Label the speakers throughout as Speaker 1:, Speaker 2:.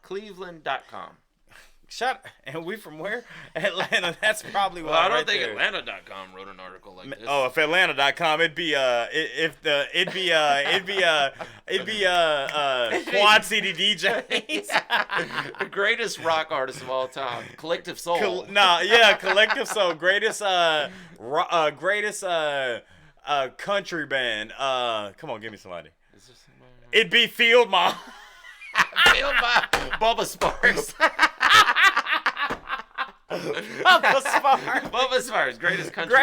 Speaker 1: Cleveland.com.
Speaker 2: And we from where? Atlanta. That's probably why.
Speaker 1: Well, I don't
Speaker 2: right
Speaker 1: think
Speaker 2: there.
Speaker 1: Atlanta.com wrote an article like this.
Speaker 2: Oh, if Atlanta.com, it'd be Quad City DJs.
Speaker 1: The greatest rock artist of all time, Collective Soul.
Speaker 2: Collective Soul, greatest country band. Come on, give me somebody. It'd be Field Mom.
Speaker 1: Field Mom. Bubba Sparks. Bubba Sparks, greatest country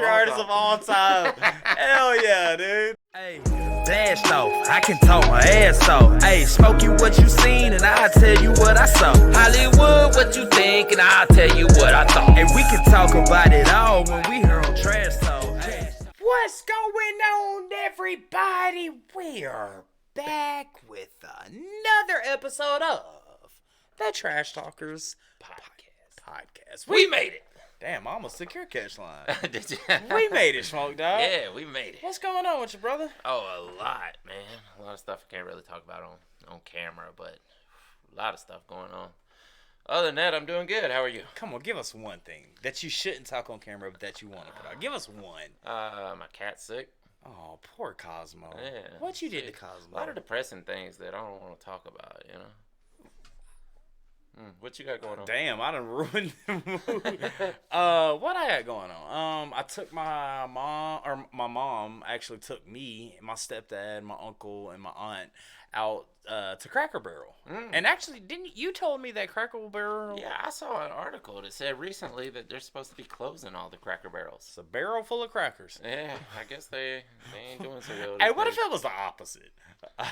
Speaker 2: artist of all time. Hell yeah, dude.
Speaker 3: Hey, blast off, I can talk my ass off. Hey, Smokey, what you seen, and I'll tell you what I saw. Hollywood, what you think, and I'll tell you what I thought. And we can talk about it all when we here on Trash Talk. Hey.
Speaker 2: What's going on, everybody? We are back with another episode of the Trash Talkers podcast.
Speaker 1: We made it.
Speaker 2: Damn, I almost took your catch line.
Speaker 1: Did you?
Speaker 2: We made it, Smoke Dog.
Speaker 1: Yeah, we made it.
Speaker 2: What's going on with you, brother?
Speaker 1: Oh, a lot, man. A lot of stuff I can't really talk about on camera, but a lot of stuff going on. Other than that, I'm doing good. How are you?
Speaker 2: Come on, give us one thing that you shouldn't talk on camera, but that you want to put out. Give us one.
Speaker 1: My cat's sick.
Speaker 2: Oh, poor Cosmo.
Speaker 1: Yeah.
Speaker 2: What you did to Cosmo?
Speaker 1: A lot of depressing things that I don't want to talk about, you know? What you got going on?
Speaker 2: Damn, I done ruined the mood. What I got going on? I took my mom actually took me, my stepdad, my uncle, and my aunt out to Cracker Barrel. And actually, didn't you told me that Cracker Barrel?
Speaker 1: Yeah, I saw an article that said recently that they're supposed to be closing all the Cracker Barrels.
Speaker 2: It's a barrel full of crackers.
Speaker 1: Yeah, I guess they ain't doing so good.
Speaker 2: Hey, what if it was the opposite?
Speaker 1: No.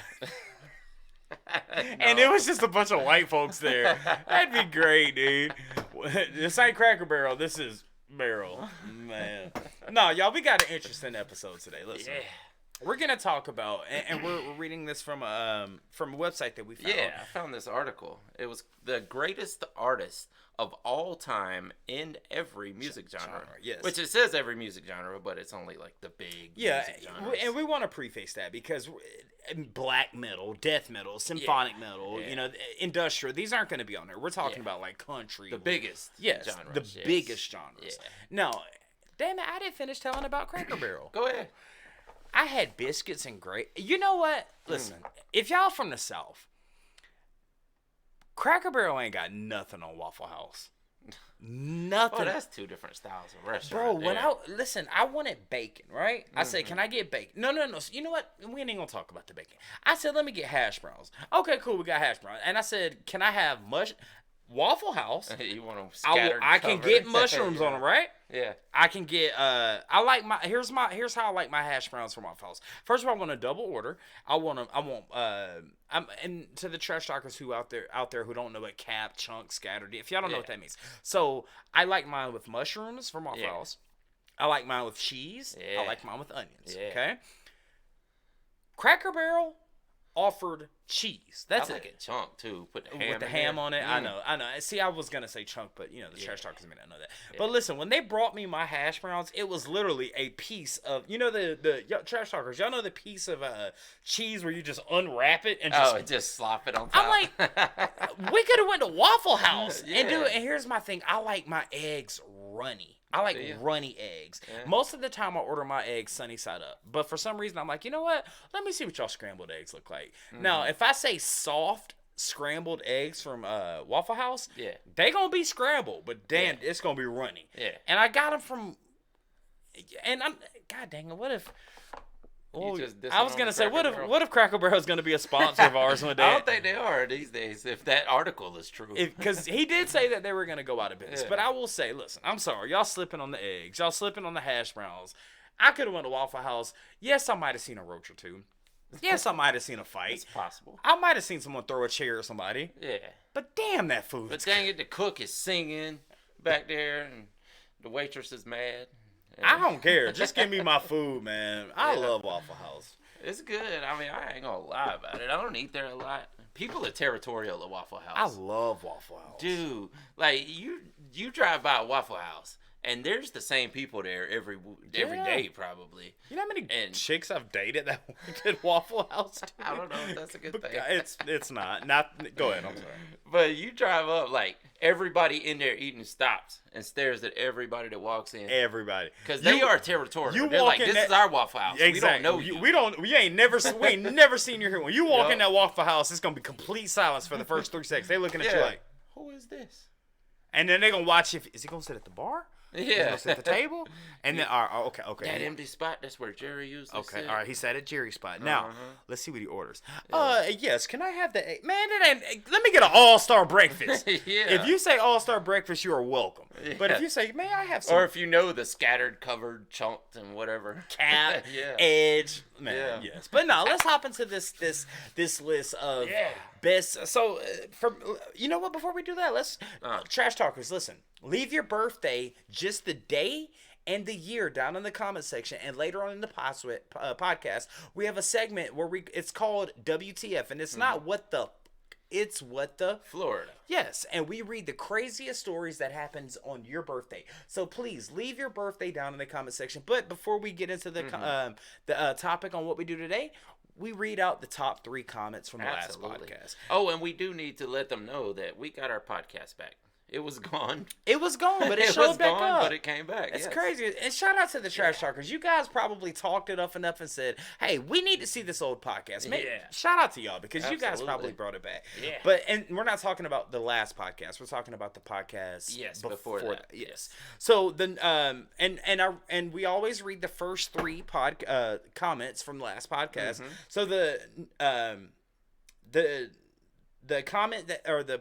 Speaker 2: And it was just a bunch of white folks there. That'd be great, dude. This ain't Cracker Barrel. This is Barrel. Man. No, y'all, we got an interesting episode today. Listen.
Speaker 1: Yeah.
Speaker 2: We're going to talk about, and we're reading this from a website that we found.
Speaker 1: Yeah, I found this article. It was the greatest artist of all time in every music genre.
Speaker 2: Yes.
Speaker 1: Which it says every music genre, but it's only like the big music genres.
Speaker 2: And we want to preface that because black metal, death metal, symphonic metal, you know, industrial, these aren't going to be on there. We're talking about like country.
Speaker 1: The biggest genres.
Speaker 2: The biggest genres. Yeah. Now, damn it, I didn't finish telling about Cracker Barrel.
Speaker 1: Go ahead.
Speaker 2: I had biscuits and gravy. You know what? Listen, if y'all from the South, Cracker Barrel ain't got nothing on Waffle House. Nothing.
Speaker 1: Oh, that's two different styles of restaurant.
Speaker 2: Bro, when I wanted bacon, right? I said, can I get bacon? No. You know what? We ain't gonna talk about the bacon. I said, let me get hash browns. Okay, cool, we got hash browns. And I said, can I have Waffle House?
Speaker 1: You want them scattered?
Speaker 2: I can get mushrooms on them, right?
Speaker 1: Yeah.
Speaker 2: I can get. Here's how I like my hash browns from Waffle House. First of all, I want a double order. And to the trash talkers who out there who don't know what cap, chunk, scattered. If y'all don't know what that means, so I like mine with mushrooms from Waffle House. I like mine with cheese.
Speaker 1: Yeah.
Speaker 2: I like mine with onions.
Speaker 1: Yeah.
Speaker 2: Okay. Cracker Barrel offered cheese. That's
Speaker 1: I like it chunk too. Put the ham
Speaker 2: with the ham on it. I know. See, I was gonna say chunk, but you know the trash talkers may not know that. Yeah. But listen, when they brought me my hash browns, it was literally a piece of the trash talkers. Y'all know the piece of cheese where you just unwrap it and
Speaker 1: just slop it on top.
Speaker 2: I'm like, we could have went to Waffle House and do it. And here's my thing: I like my eggs runny. I like runny eggs. Yeah. Most of the time I order my eggs sunny side up. But for some reason I'm like, you know what? Let me see what y'all scrambled eggs look like. Mm-hmm. Now, if I say soft scrambled eggs from Waffle House, they gonna be scrambled, but damn, it's gonna be runny. Yeah. And I got them from, and I'm, god dang it, what if? Well, I was gonna say, what if Cracker Barrel is gonna be a sponsor of ours one day?
Speaker 1: I don't think they are these days. If that article is true,
Speaker 2: because he did say that they were gonna go out of business. Yeah. But I will say, listen, I'm sorry, y'all slipping on the eggs, y'all slipping on the hash browns. I could have went to Waffle House. Yes, I might have seen a roach or two. Yes, I might have seen a fight.
Speaker 1: It's possible.
Speaker 2: I might have seen someone throw a chair at somebody.
Speaker 1: Yeah.
Speaker 2: But damn, that food.
Speaker 1: But dang it, the cook is singing back there, and the waitress is mad.
Speaker 2: I don't care. Just give me my food, man. I love Waffle House.
Speaker 1: It's good. I mean, I ain't gonna lie about it. I don't eat there a lot. People are territorial at Waffle House.
Speaker 2: I love Waffle House.
Speaker 1: Dude, like, you drive by a Waffle House, And there's the same people there every day, probably.
Speaker 2: You know how many chicks I've dated that worked at Waffle House? Dude?
Speaker 1: I don't know if that's a good thing.
Speaker 2: It's not. Go ahead. I'm sorry.
Speaker 1: But you drive up, like, everybody in there eating stops and stares at everybody that walks in.
Speaker 2: Everybody.
Speaker 1: Because they are territorial. They're like, this is our Waffle House.
Speaker 2: Exactly.
Speaker 1: We don't know you.
Speaker 2: We ain't never seen you here. When you walk in that Waffle House, it's going to be complete silence for the first 3 seconds. They looking at you like,
Speaker 1: who is this?
Speaker 2: And then they're going to watch is he going to sit at the bar?
Speaker 1: Yeah.
Speaker 2: Is he going to sit at the table? And then, okay.
Speaker 1: That empty spot, that's where Jerry usually
Speaker 2: sit. All right, he sat at Jerry's spot. Now, let's see what he orders.
Speaker 1: Yeah.
Speaker 2: Yes, can I have the egg? Man, let me get an all-star breakfast.
Speaker 1: Yeah.
Speaker 2: If you say all-star breakfast, you are welcome. Yeah. But if you say, may I have some?
Speaker 1: Or if you know the scattered, covered, chunked, and whatever.
Speaker 2: Cap, edge. Man, yes. But no, let's hop into this list of best. So, you know what, before we do that, let's, Trash Talkers, listen. Leave your birthday, just the day and the year, down in the comment section, and later on in the podcast, we have a segment where it's called WTF, and it's not what the, it's what the
Speaker 1: Florida.
Speaker 2: Yes, and we read the craziest stories that happens on your birthday. So please leave your birthday down in the comment section. But before we get into the topic on what we do today, we read out the top 3 comments from the last podcast.
Speaker 1: Oh, and we do need to let them know that we got our podcast back. It was gone.
Speaker 2: It was gone, but it showed back up.
Speaker 1: But it came back.
Speaker 2: It's crazy. And shout out to the Trash Talkers. You guys probably talked it up enough and said, hey, we need to see this old podcast. Shout out to y'all because you guys probably brought it back. Yeah. And we're not talking about the last podcast. We're talking about the podcast
Speaker 1: before that.
Speaker 2: Yes. So then and we always read the first 3 comments from the last podcast. Mm-hmm. So the comment that or the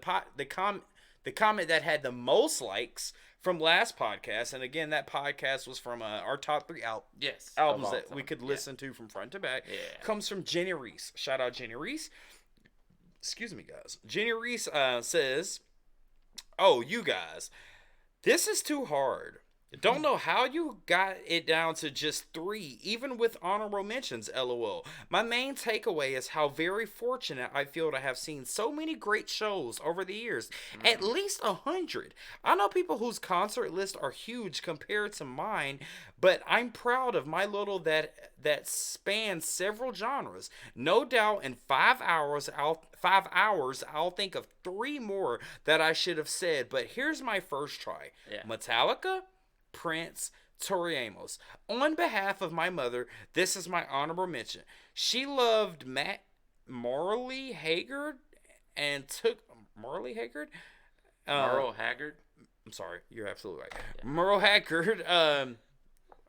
Speaker 2: comment that had the most likes from last podcast, and again, that podcast was from our top 3 albums that we could listen to from front to back, comes from Jenny Reese. Shout out Jenny Reese. Excuse me, guys. Jenny Reese says, oh, you guys, this is too hard. Don't know how you got it down to just 3, even with honorable mentions, LOL. My main takeaway is how very fortunate I feel to have seen so many great shows over the years. At least 100. I know people whose concert lists are huge compared to mine, but I'm proud of my little that spans several genres. No doubt in 5 hours I'll think of 3 more that I should have said, but here's my first try. Metallica, Prince, Tori Amos. On behalf of my mother, this is my honorable mention. She loved Marley Haggard and took Marley Haggard.
Speaker 1: Merle Haggard.
Speaker 2: I'm sorry, you're absolutely right. Merle Haggard.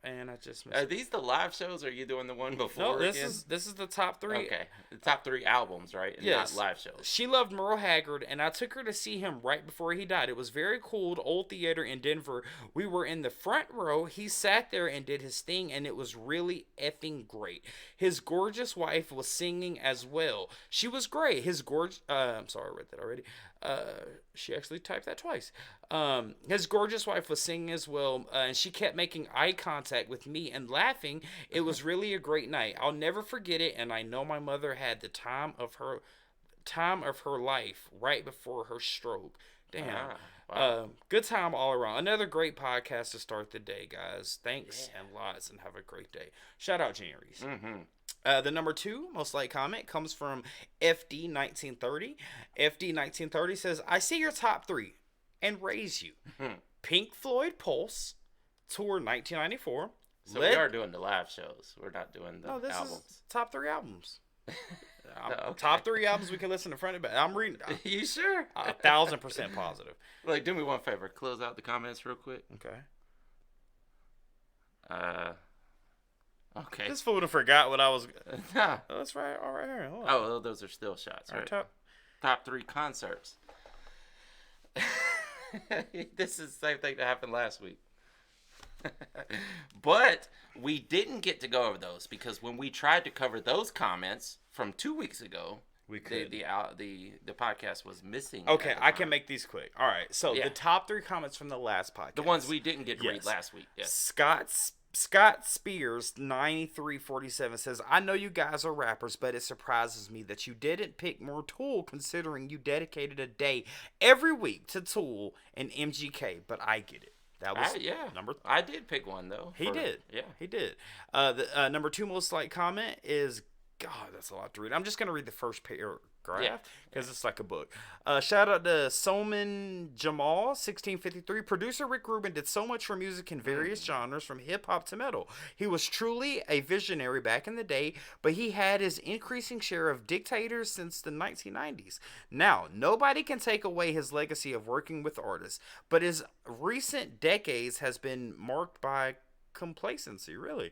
Speaker 2: And I just missed
Speaker 1: Are these the live shows, or are you doing the one before?
Speaker 2: No, this is the top 3.
Speaker 1: Okay, the top 3 albums, right? And not live shows.
Speaker 2: She loved Merle Haggard, and I took her to see him right before he died. It was very cool, old theater in Denver. We were in the front row. He sat there and did his thing, and it was really effing great. His gorgeous wife was singing as well. She was great. I'm sorry, I read that already. She actually typed that twice. His gorgeous wife was singing as well, and she kept making eye contact with me and laughing. It was really a great night. I'll never forget it, and I know my mother had the time of her life right before her stroke. Damn. Wow. Good time all around. Another great podcast to start the day, guys. Thanks and lots, and have a great day. Shout out Jenny Reese. The number 2 most liked comment comes from FD1930. FD1930 says, I see your top 3 and raise you. Pink Floyd Pulse, Tour 1994.
Speaker 1: So we are doing the live shows. We're not doing the albums.
Speaker 2: Is top 3 albums. Top 3 albums we can listen to front and back. I'm reading.
Speaker 1: You sure?
Speaker 2: 1,000% positive.
Speaker 1: Like, do me one favor. Close out the comments real quick.
Speaker 2: Okay.
Speaker 1: Okay.
Speaker 2: This fool would have forgot what I was.
Speaker 1: Nah.
Speaker 2: Oh, that's right. All right here.
Speaker 1: Oh, those are still shots, right? Top 3 concerts. This is the same thing that happened last week. But we didn't get to go over those because when we tried to cover those comments from 2 weeks ago, the podcast was missing.
Speaker 2: Okay, I can make these quick. All right, so the top 3 comments from the last podcast.
Speaker 1: The ones we didn't get to read last week. Yes.
Speaker 2: Scott Spears 9347 says, I know you guys are rappers, but it surprises me that you didn't pick more Tool considering you dedicated a day every week to Tool and MGK, but I get it. That was
Speaker 1: I did pick one though.
Speaker 2: He did.
Speaker 1: Yeah,
Speaker 2: he did. The number 2 most liked comment is, God, that's a lot to read. I'm just gonna read the first paragraph because it's like a book. Shout out to Soman Jamal, 1653. Producer Rick Rubin did so much for music in various genres, from hip hop to metal. He was truly a visionary back in the day, but he had his increasing share of dictators since the 1990s. Now, nobody can take away his legacy of working with artists, but his recent decades has been marked by complacency. Really?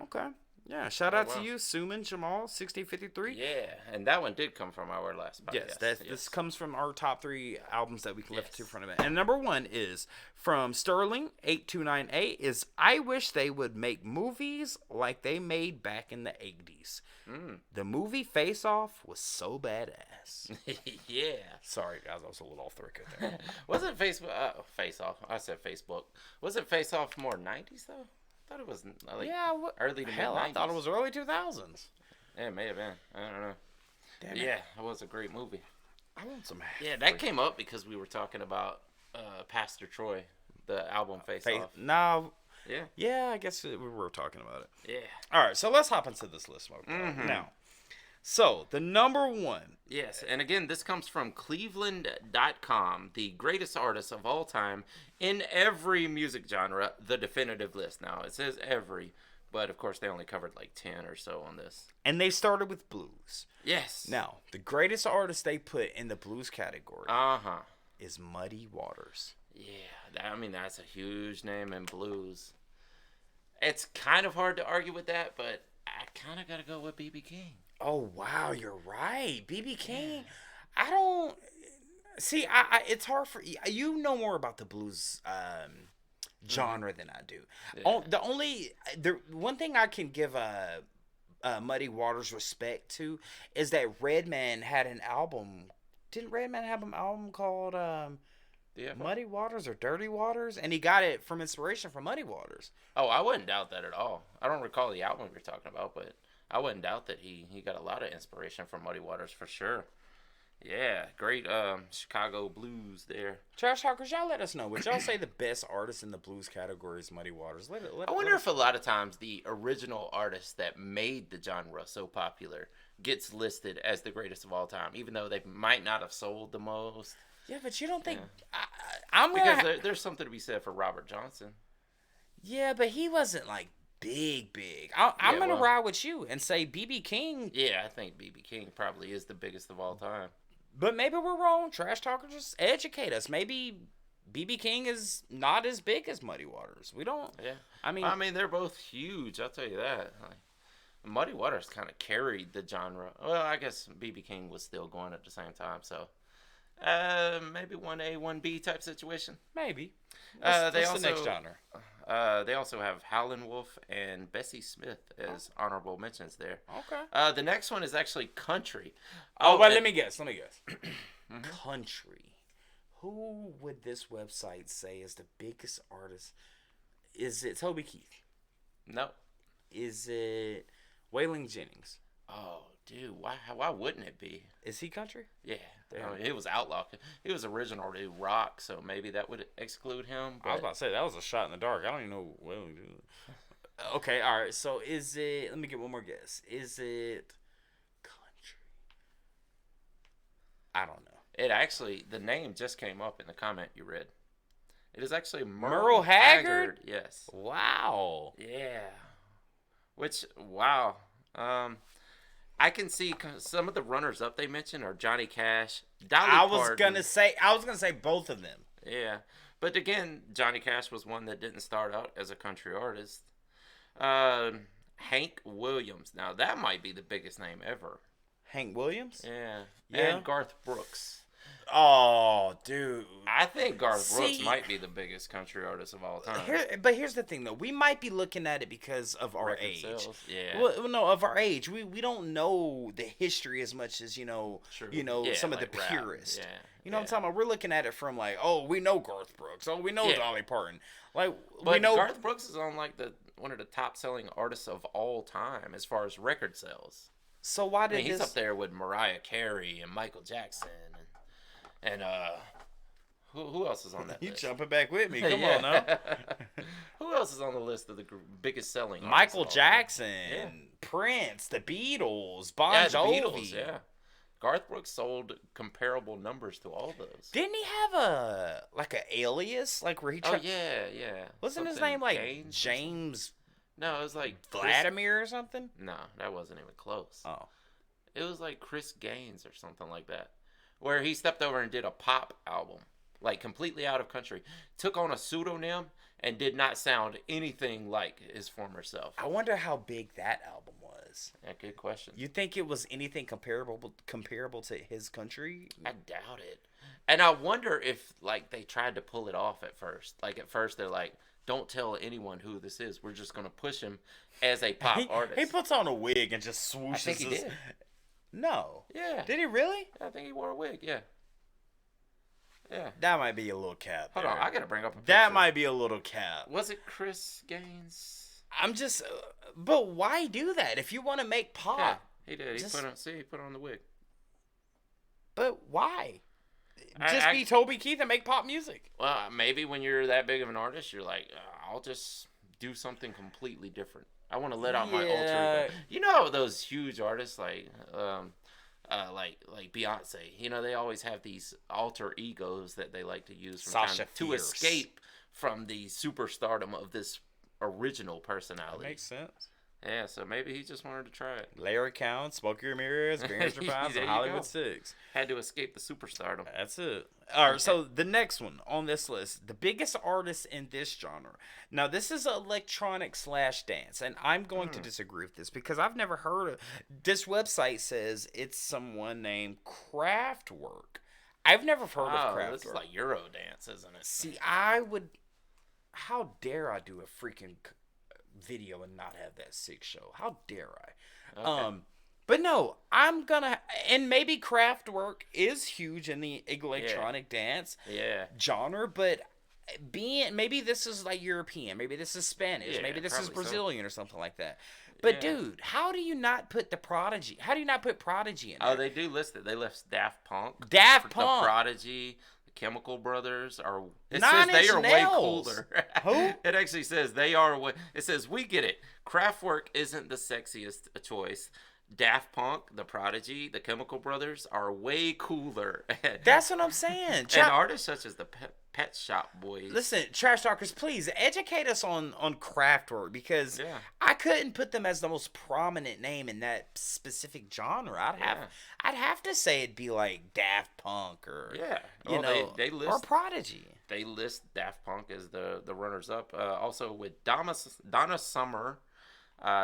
Speaker 2: Okay. Yeah, shout out to you, Suman Jamal, 1653.
Speaker 1: Yeah, and that one did come from our last podcast.
Speaker 2: Yes, this comes from our top 3 albums that we can listen to in front of it. And number 1 is from Sterling, 8298, is I wish they would make movies like they made back in the 80s. The movie Face Off was so badass.
Speaker 1: Yeah.
Speaker 2: Sorry, guys, I was a little off the record there.
Speaker 1: Wasn't Facebook... Face Off. I said Facebook. Wasn't Face Off more 90s, though? I thought it was like early to
Speaker 2: hell,
Speaker 1: mid-90s.
Speaker 2: I thought it was early 2000s.
Speaker 1: Yeah, it may have been. I don't know.
Speaker 2: Damn
Speaker 1: it was a great movie.
Speaker 2: I want some.
Speaker 1: Yeah, that came up because we were talking about Pastor Troy, the album Face Off.
Speaker 2: No.
Speaker 1: Yeah.
Speaker 2: Yeah, I guess we were talking about it.
Speaker 1: Yeah.
Speaker 2: All right, so let's hop into this list, Smokey. Now, so the number 1.
Speaker 1: Yes, and again, this comes from Cleveland.com, the greatest artists of all time in every music genre, the definitive list. Now, it says every, but of course they only covered like 10 or so on this.
Speaker 2: And they started with blues.
Speaker 1: Yes.
Speaker 2: Now, the greatest artist they put in the blues category is Muddy Waters.
Speaker 1: Yeah, I mean, that's a huge name in blues. It's kind of hard to argue with that, but I kind of got to go with B.B. King.
Speaker 2: Oh, wow, you're right. B.B. King, I don't... See, I it's hard for... You know more about the blues genre than I do. Yeah. The one thing I can give Muddy Waters respect to is that Redman had an album... Didn't Redman have an album called... Muddy Waters or Dirty Waters, and he got it from inspiration from Muddy Waters.
Speaker 1: Oh, I wouldn't doubt that at all. I don't recall the album you're talking about, but I wouldn't doubt that he got a lot of inspiration from Muddy Waters for sure. Yeah, great Chicago blues there.
Speaker 2: Trash Talkers, y'all let us know. Would y'all say the best artist in the blues category is Muddy Waters?
Speaker 1: I wonder if a lot of times the original artist that made the genre so popular gets listed as the greatest of all time, even though they might not have sold the most.
Speaker 2: Yeah, but you don't think...
Speaker 1: Yeah. There's something to be said for Robert Johnson.
Speaker 2: Yeah, but he wasn't, like, big. I'm going to ride with you and say B.B. King.
Speaker 1: Yeah, I think B.B. King probably is the biggest of all time.
Speaker 2: But maybe we're wrong. Trash Talkers, just educate us. Maybe B.B. King is not as big as Muddy Waters. We don't...
Speaker 1: Yeah.
Speaker 2: I mean,
Speaker 1: they're both huge. I'll tell you that. Muddy Waters kind of carried the genre. Well, I guess B.B. King was still going at the same time, so... maybe 1A, 1B type situation.
Speaker 2: Maybe.
Speaker 1: What's
Speaker 2: the next genre?
Speaker 1: They also have Howlin' Wolf and Bessie Smith as honorable mentions there.
Speaker 2: Okay.
Speaker 1: The next one is actually country.
Speaker 2: Let me guess. Country. Who would this website say is the biggest artist? Is it Toby Keith?
Speaker 1: No.
Speaker 2: Is it Waylon Jennings?
Speaker 1: Oh, dude, why wouldn't it be?
Speaker 2: Is he country?
Speaker 1: Yeah. I mean, it was outlaw. He was original to rock, so maybe that would exclude him. But...
Speaker 2: I was about to say, that was a shot in the dark. I don't even know Waylon Jennings. Okay, all right. So is it... Let me get one more guess. Is it country? I don't know.
Speaker 1: It actually... The name just came up in the comment you read. It is actually
Speaker 2: Merle Haggard?
Speaker 1: Yes.
Speaker 2: Wow.
Speaker 1: Yeah. Which, wow. I can see some of the runners up they mentioned are Johnny Cash, Dolly Parton.
Speaker 2: I was gonna say both of them.
Speaker 1: Yeah, but again, Johnny Cash was one that didn't start out as a country artist. Hank Williams. Now that might be the biggest name ever.
Speaker 2: Hank Williams?
Speaker 1: Yeah. And Garth Brooks.
Speaker 2: Oh, dude.
Speaker 1: I think Garth Brooks might be the biggest country artist of all time.
Speaker 2: But here's the thing, though. We might be looking at it because of our age.
Speaker 1: Sales. Yeah.
Speaker 2: Well, no, of our age. We don't know the history as much as, some of the purists.
Speaker 1: Yeah.
Speaker 2: You know what I'm talking about? We're looking at it from like, oh, we know Garth Brooks. Oh, we know Dolly Parton. But
Speaker 1: we know Garth Brooks is on like one of the top selling artists of all time as far as record sales.
Speaker 2: So why did
Speaker 1: he's up there with Mariah Carey and Michael Jackson and Who else is on that
Speaker 2: You
Speaker 1: list?
Speaker 2: jumping back with me? Come on now.
Speaker 1: Who else is on the list of the biggest selling?
Speaker 2: Michael
Speaker 1: artists of all time?
Speaker 2: Jackson, Prince, the Beatles, Bon
Speaker 1: Yeah, the
Speaker 2: Jovi.
Speaker 1: Beatles. Yeah, Garth Brooks sold comparable numbers to all those.
Speaker 2: Didn't he have a alias where he?
Speaker 1: Oh yeah.
Speaker 2: Wasn't his
Speaker 1: Something
Speaker 2: name like
Speaker 1: Gaines or
Speaker 2: James
Speaker 1: something? No, it was like
Speaker 2: Vladimir or something?
Speaker 1: No, that wasn't even close.
Speaker 2: Oh,
Speaker 1: It was like Chris Gaines or something like that, where he stepped over and did a pop album, like completely out of country, took on a pseudonym, and did not sound anything like his former self.
Speaker 2: I wonder how big that album was.
Speaker 1: Yeah, good question.
Speaker 2: You think it was anything comparable to his country?
Speaker 1: I doubt it. And I wonder if like they tried to pull it off at first. Like at first they're like, don't tell anyone who this is. We're just gonna push him as a pop artist.
Speaker 2: He puts on a wig and just swooshes.
Speaker 1: I think he did.
Speaker 2: No.
Speaker 1: Yeah.
Speaker 2: Did he really?
Speaker 1: I think he wore a wig. Yeah. Yeah.
Speaker 2: That might be a little cap.
Speaker 1: Hold on, I gotta bring up a picture.
Speaker 2: That might be a little cap.
Speaker 1: Was it Chris Gaines?
Speaker 2: I'm just, but why do that if you want to make pop?
Speaker 1: Yeah, he did.
Speaker 2: Just-
Speaker 1: He put on the wig.
Speaker 2: But why?
Speaker 1: I-
Speaker 2: Be Toby Keith and make pop music.
Speaker 1: Well, maybe when you're that big of an artist, you're like, I'll just do something completely different. I want to let out my alter ego. You know those huge artists like Beyonce. You know they always have these alter egos that they like to use from
Speaker 2: Sasha
Speaker 1: time to
Speaker 2: Fierce.
Speaker 1: escape from the superstardom of this original personality.
Speaker 2: That makes sense.
Speaker 1: Yeah, so maybe he just wanted to try it.
Speaker 2: Larry Count, Smokey Ramirez, Gangster Pounds,
Speaker 1: There
Speaker 2: and
Speaker 1: you
Speaker 2: Hollywood
Speaker 1: go.
Speaker 2: 6.
Speaker 1: Had to escape the superstardom.
Speaker 2: That's it. All right, so the next one on this list, the biggest artist in this genre. Now, this is electronic / dance, and I'm going to disagree with this because I've never heard of this. Website says it's someone named Kraftwerk. I've never heard of Kraftwerk.
Speaker 1: This is like Eurodance, isn't it?
Speaker 2: See, I would. How dare I do a freaking video and not have that sick show? How dare I?
Speaker 1: Okay.
Speaker 2: But no, I'm gonna, and maybe Kraftwerk is huge in the electronic dance
Speaker 1: Yeah.
Speaker 2: genre, but maybe this is like European, maybe this is Spanish,
Speaker 1: Yeah,
Speaker 2: maybe this is
Speaker 1: probably so.
Speaker 2: Brazilian or something like that. But
Speaker 1: Yeah.
Speaker 2: dude, how do you not put the Prodigy? How do you not put Prodigy in there?
Speaker 1: Oh, they do list it. They list Daft Punk.
Speaker 2: Daft
Speaker 1: The
Speaker 2: Punk.
Speaker 1: Prodigy. The Chemical Brothers are. It
Speaker 2: Nine
Speaker 1: says they
Speaker 2: Inch
Speaker 1: are
Speaker 2: Nails.
Speaker 1: way cooler.
Speaker 2: Who?
Speaker 1: It actually says they are way. It says we get it. Kraftwerk isn't the sexiest choice. Daft Punk, The Prodigy, The Chemical Brothers are way cooler.
Speaker 2: That's what I'm saying.
Speaker 1: And artists such as the Pet Shop Boys.
Speaker 2: Listen, Trash Talkers, please educate us on Kraftwerk because
Speaker 1: Yeah.
Speaker 2: I couldn't put them as the most prominent name in that specific genre. I'd have to say it'd be like Daft Punk or
Speaker 1: Yeah.
Speaker 2: you
Speaker 1: Well,
Speaker 2: know,
Speaker 1: they list
Speaker 2: or Prodigy.
Speaker 1: They list Daft Punk as the runners up. Also with Donna Summer,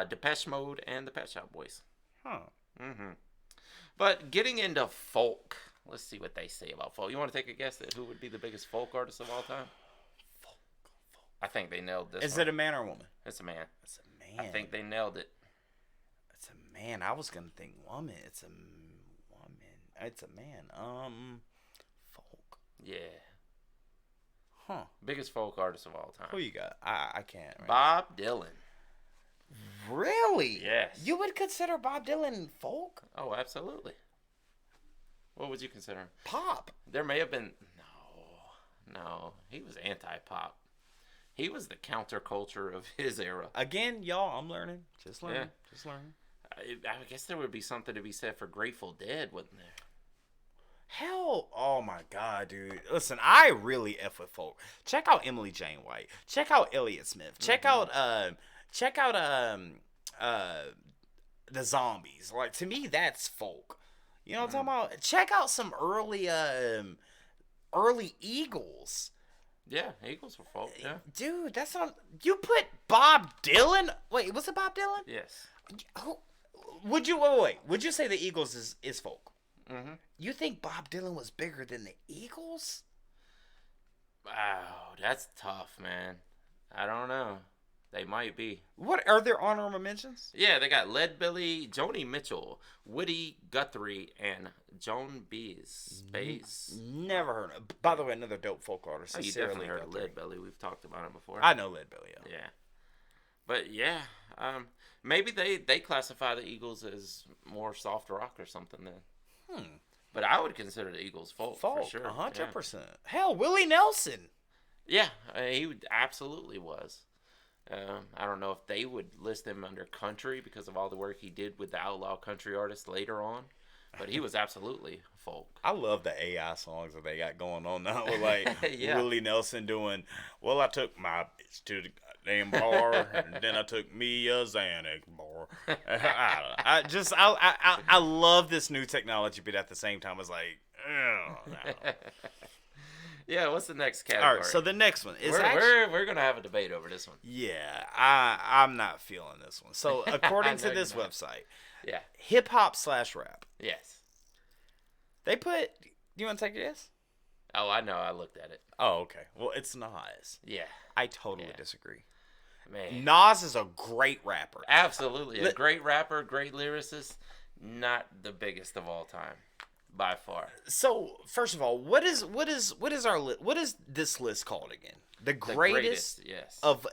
Speaker 1: Depeche Mode, and the Pet Shop Boys.
Speaker 2: Huh.
Speaker 1: But getting into folk, let's see what they say about folk. You want to take a guess at who would be the biggest folk artist of all time? Folk. I think they nailed this.
Speaker 2: Is
Speaker 1: one.
Speaker 2: it a man or a woman?
Speaker 1: It's a man.
Speaker 2: It's a man.
Speaker 1: I think they nailed it.
Speaker 2: It's a man. I was gonna think woman. It's a woman. It's a man. Folk.
Speaker 1: Yeah.
Speaker 2: Huh.
Speaker 1: Biggest folk artist of all
Speaker 2: Who
Speaker 1: time.
Speaker 2: you got? I can't. Right
Speaker 1: Bob Dylan.
Speaker 2: Really?
Speaker 1: Yes.
Speaker 2: You would consider Bob Dylan folk?
Speaker 1: Oh, absolutely. What would you consider him?
Speaker 2: Pop.
Speaker 1: There may have been... No. He was anti-pop. He was the counterculture of his era.
Speaker 2: Again, y'all, I'm learning. Just learning.
Speaker 1: Yeah.
Speaker 2: Just learning.
Speaker 1: I guess there would be something to be said for Grateful Dead, wouldn't there?
Speaker 2: Hell, oh my God, dude. Listen, I really F with folk. Check out Emily Jane White. Check out Elliott Smith. Check out the Zombies. Like, to me, that's folk. You know what I'm talking about? Check out some early Eagles.
Speaker 1: Yeah, Eagles were folk, yeah.
Speaker 2: Dude, that's not... You put Bob Dylan... Wait, was it Bob Dylan?
Speaker 1: Yes.
Speaker 2: Who, would you... Wait. Would you say the Eagles is folk?
Speaker 1: Mm-hmm.
Speaker 2: You think Bob Dylan was bigger than the Eagles?
Speaker 1: Wow, that's tough, man. I don't know. They might be.
Speaker 2: What are there honorable mentions?
Speaker 1: Yeah, they got Leadbelly, Joni Mitchell, Woody Guthrie, and Joan Baez.
Speaker 2: Never heard of. By the way, another dope folk artist.
Speaker 1: Oh, you
Speaker 2: Sarah
Speaker 1: definitely
Speaker 2: Lee
Speaker 1: heard of
Speaker 2: Guthrie.
Speaker 1: Leadbelly. We've talked about him before.
Speaker 2: I know Leadbelly. Yeah.
Speaker 1: Yeah. But yeah, maybe they classify the Eagles as more soft rock or something then. But I would consider the Eagles folk for sure.
Speaker 2: 100%. Hell, Willie Nelson.
Speaker 1: Yeah, absolutely was. I don't know if they would list him under country because of all the work he did with the outlaw country artists later on. But he was absolutely folk.
Speaker 4: I love the AI songs that they got going on now with like
Speaker 1: Yeah.
Speaker 4: Willie Nelson doing, well, I took my bitch to the damn bar, and then I took me a Xanax bar. I love this new technology, but at the same time, it's like, no.
Speaker 1: Yeah, what's the next category?
Speaker 4: All right, so the next one is
Speaker 1: we're gonna have a debate over this one.
Speaker 4: Yeah, I'm not feeling this one. So according to this website,
Speaker 1: yeah,
Speaker 4: hip hop / rap.
Speaker 1: Yes.
Speaker 4: They put. Do you want to take a guess?
Speaker 1: Oh, I know. I looked at it.
Speaker 4: Oh, okay. Well, it's Nas.
Speaker 1: Yeah.
Speaker 4: I totally disagree.
Speaker 1: Man,
Speaker 4: Nas is a great rapper.
Speaker 1: Absolutely, a great rapper, great lyricist. Not the biggest of all time, by far.
Speaker 2: So first of all, what is this list called again? The greatest
Speaker 1: yes.
Speaker 2: of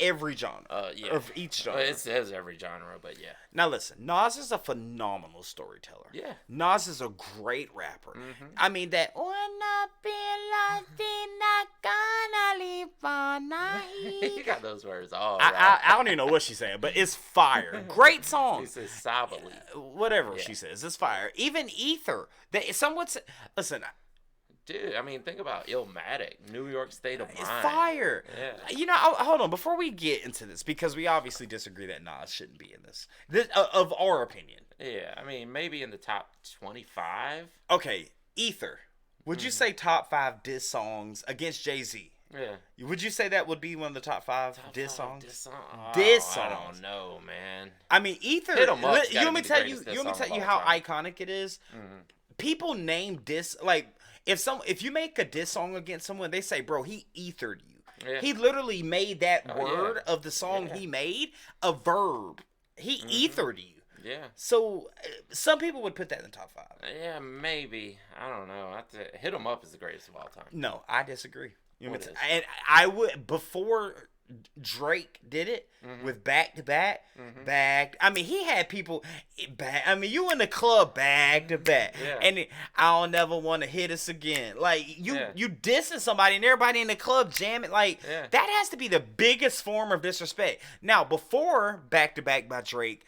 Speaker 2: every genre.
Speaker 1: Yeah.
Speaker 2: Of each genre.
Speaker 1: It says every genre, but yeah.
Speaker 2: Now listen, Nas is a phenomenal storyteller.
Speaker 1: Yeah.
Speaker 2: Nas is a great rapper.
Speaker 1: Mm-hmm.
Speaker 2: I mean that. Wanna be lost in not gonna leave for night.
Speaker 1: You got those words all
Speaker 2: I
Speaker 1: right.
Speaker 2: don't even know what she's saying, but it's fire. Great song.
Speaker 1: He says Sabali.
Speaker 2: Whatever she says, it's fire. Even Ether. Listen.
Speaker 1: Dude, I mean, think about Illmatic, New York State of Mind.
Speaker 2: It's fire.
Speaker 1: Yeah.
Speaker 2: You know, hold on. Before we get into this, because we obviously disagree that Nas shouldn't be in this of our opinion.
Speaker 1: Yeah, I mean, maybe in the top 25.
Speaker 2: Okay, Ether. Would you say top 5 diss songs against Jay-Z?
Speaker 1: Yeah.
Speaker 2: Would you say that would be one of the top 5 diss songs?
Speaker 1: Diss
Speaker 2: Diss
Speaker 1: I
Speaker 2: songs.
Speaker 1: don't know, man.
Speaker 2: I mean, Ether.
Speaker 1: Hit 'em Up's
Speaker 2: You
Speaker 1: gotta
Speaker 2: want me
Speaker 1: be
Speaker 2: to
Speaker 1: the
Speaker 2: tell you?
Speaker 1: greatest
Speaker 2: You want me to
Speaker 1: diss
Speaker 2: tell you
Speaker 1: song
Speaker 2: how
Speaker 1: of all
Speaker 2: iconic it is?
Speaker 1: Mm-hmm.
Speaker 2: People name diss like if you make a diss song against someone, they say, "Bro, he ethered you."
Speaker 1: Yeah.
Speaker 2: He literally made that
Speaker 1: Oh,
Speaker 2: word
Speaker 1: yeah.
Speaker 2: of the song
Speaker 1: Yeah.
Speaker 2: he made a verb. He ethered you.
Speaker 1: Yeah.
Speaker 2: So some people would put that in the top 5.
Speaker 1: Yeah, maybe. I don't know. Hit 'em Up is the greatest of all time.
Speaker 2: No, I disagree.
Speaker 1: What is?
Speaker 2: And I would before Drake did it with back to back. I mean, he had people back. I mean, you in the club back to back,
Speaker 1: Yeah.
Speaker 2: and I'll never want to hit us again. Like you dissing somebody and everybody in the club jamming. Like that has to be the biggest form of disrespect. Now, before back to back by Drake,